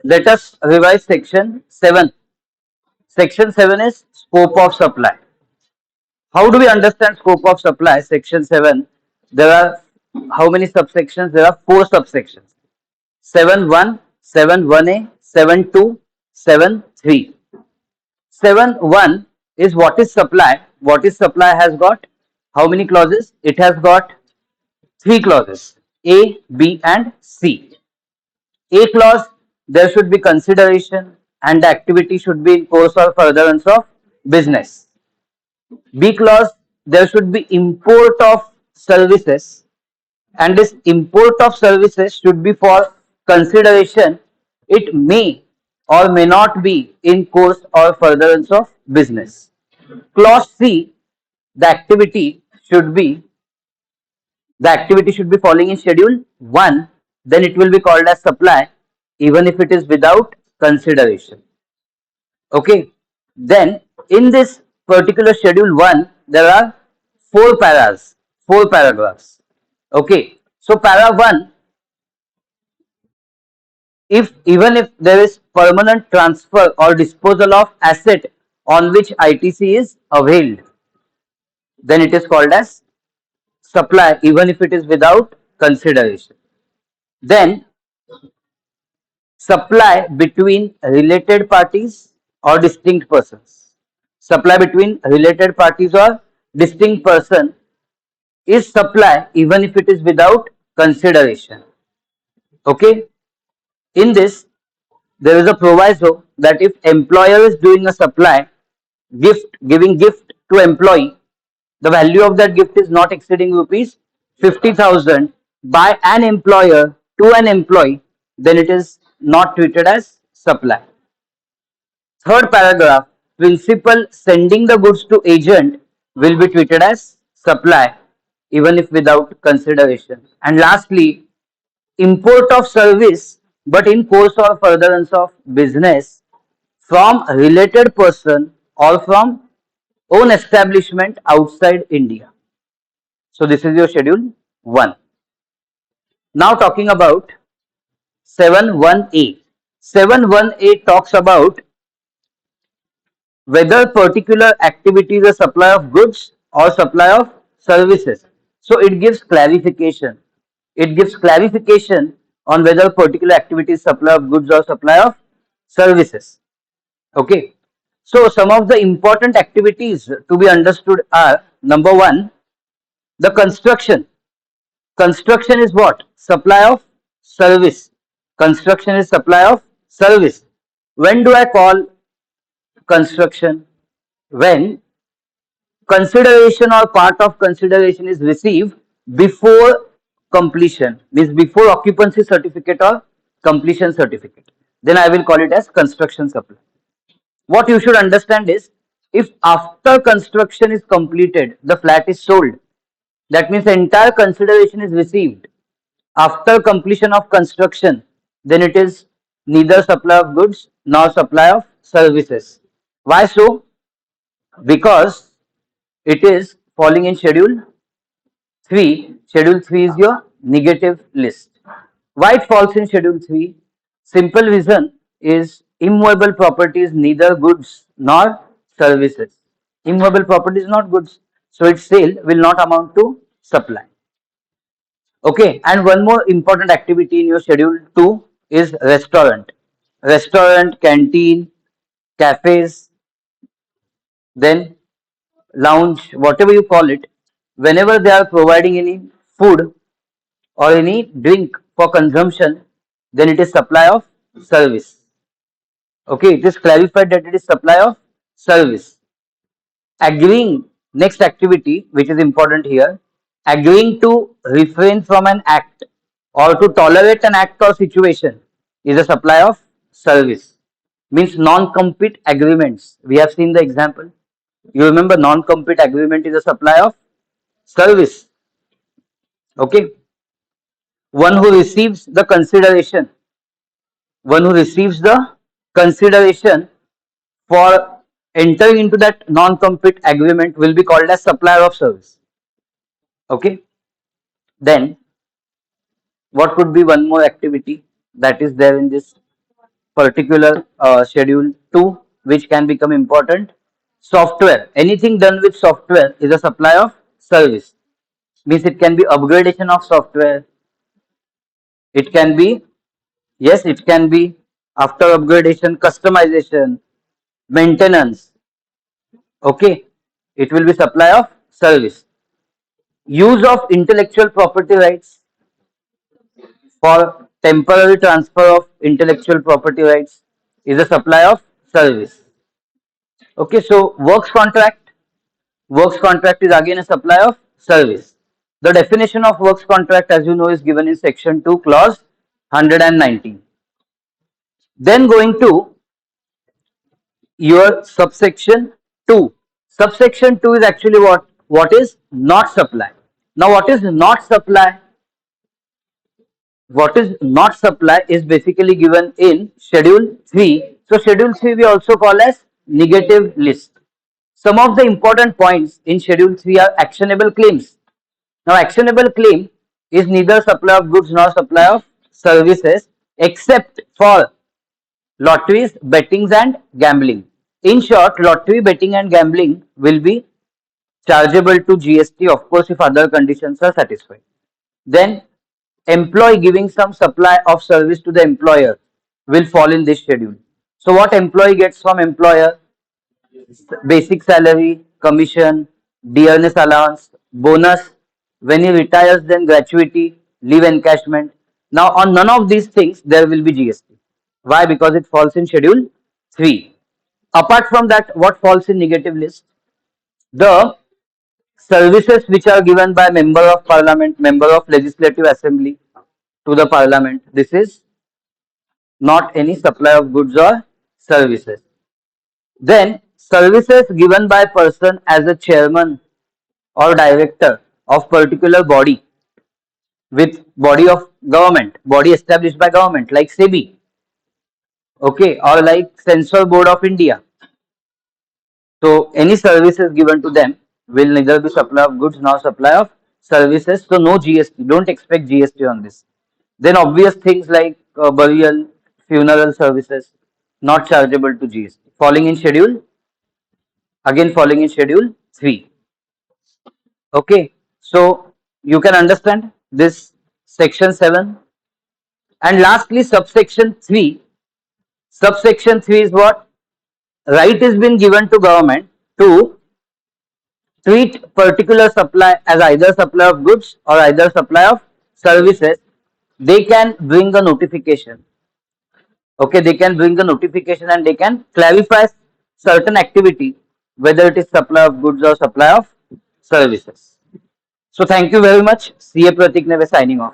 Let us revise section 7. Section 7 is scope of supply. How do we understand scope of supply? Section 7. There are how many subsections? There are 4 subsections. 7.1, 7.1a, 7.2, 7.3. 7.1 is what is supply. What is supply has got how many clauses? It has got 3 clauses: A, B, and C. A clause, there should be consideration and the activity should be in course or furtherance of business. B clause, there should be import of services, and this import of services should be for consideration. It may or may not be in course or furtherance of business. Clause C, the activity should be falling in schedule 1, then it will be called as supply even if it is without consideration. Okay, then in this particular schedule 1 there are 4 paragraphs. Okay, so para 1, if even if there is permanent transfer or disposal of asset on which ITC is availed, then it is called as supply even if it is without consideration. Then supply between related parties or distinct persons. Supply between related parties or distinct person is supply even if it is without consideration. Okay, in this there is a proviso that if employer is doing a supply, giving gift to employee, the value of that gift is not exceeding rupees 50,000 by an employer to an employee, then it is not treated as supply. Third paragraph, principal sending the goods to agent will be treated as supply even if without consideration. And lastly, import of service but in course or furtherance of business from related person or from own establishment outside India. So this is your schedule 1. Now talking about 7.1a. 7.1a talks about whether particular activity is a supply of goods or supply of services. So it gives clarification. It gives clarification on whether particular activity is supply of goods or supply of services. Okay. So some of the important activities to be understood are: number 1, the construction. Construction is what? Supply of service. Construction is supply of service. When do I call construction? When consideration or part of consideration is received before completion, means before occupancy certificate or completion certificate, then I will call it as construction supply. What you should understand is, if after construction is completed the flat is sold, that means the entire consideration is received after completion of construction, then it is neither supply of goods nor supply of services. Why so? Because it is falling in schedule 3. Schedule 3 is your negative list. Why it falls in schedule 3? Simple reason is immovable property is neither goods nor services. Immovable property is not goods, so its sale will not amount to supply. Okay, and one more important activity in your schedule 2 is restaurant. Restaurant, canteen, cafes, then lounge, whatever you call it, whenever they are providing any food or any drink for consumption, then it is supply of service. Okay, it is clarified that it is supply of service. Agreeing, next activity which is important here, agreeing to refrain from an act or to tolerate an act or situation is a supply of service. Means non-compete agreements. We have seen the example. You remember, non-compete agreement is a supply of service. Okay. One who receives the consideration, one who receives the consideration for entering into that non-compete agreement will be called as supplier of service. Okay. Then what could be one more activity that is there in this? particular schedule 2, which can become important. Software, anything done with software is a supply of service. Means it can be upgradation of software, it can be, yes, it can be after upgradation, customization, maintenance. Okay, it will be supply of service. Use of intellectual property rights, for temporary transfer of intellectual property rights is a supply of service. Okay, so works contract is again a supply of service. The definition of works contract, as you know, is given in section 2, clause 119. Then going to your subsection 2. Subsection 2 is actually what? What is not supply. Now, what is not supply? What is not supply is basically given in schedule 3. So schedule 3 we also call as negative list. Some of the important points in schedule 3 are actionable claims. Now actionable claim is neither supply of goods nor supply of services except for lotteries, bettings and gambling. In short, lottery, betting and gambling will be chargeable to GST, of course, if other conditions are satisfied. Then employee giving some supply of service to the employer will fall in this schedule. So what employee gets from employer? Basic salary, commission, dearness allowance, bonus. When he retires, then gratuity, leave encashment. Now on none of these things there will be GST. Why? Because it falls in schedule 3. Apart from that, what falls in negative list? The services which are given by member of parliament, member of legislative assembly to the parliament. This is not any supply of goods or services. Then services given by person as a chairman or director of particular body, with body of government, body established by government like SEBI, okay, or like Censor Board of India. So any services given to them will neither be supply of goods nor supply of services. So no GST. Don't expect GST on this. Then obvious things like burial, funeral services not chargeable to GST. Falling in schedule, again falling in schedule 3. Okay. So you can understand this section 7. And lastly subsection 3. Subsection 3 is what? Right is been given to government to treat particular supply as either supply of goods or either supply of services. They can bring a notification. Okay, they can bring a notification and they can clarify certain activity, whether it is supply of goods or supply of services. So thank you very much. CA Pratik Neve signing off.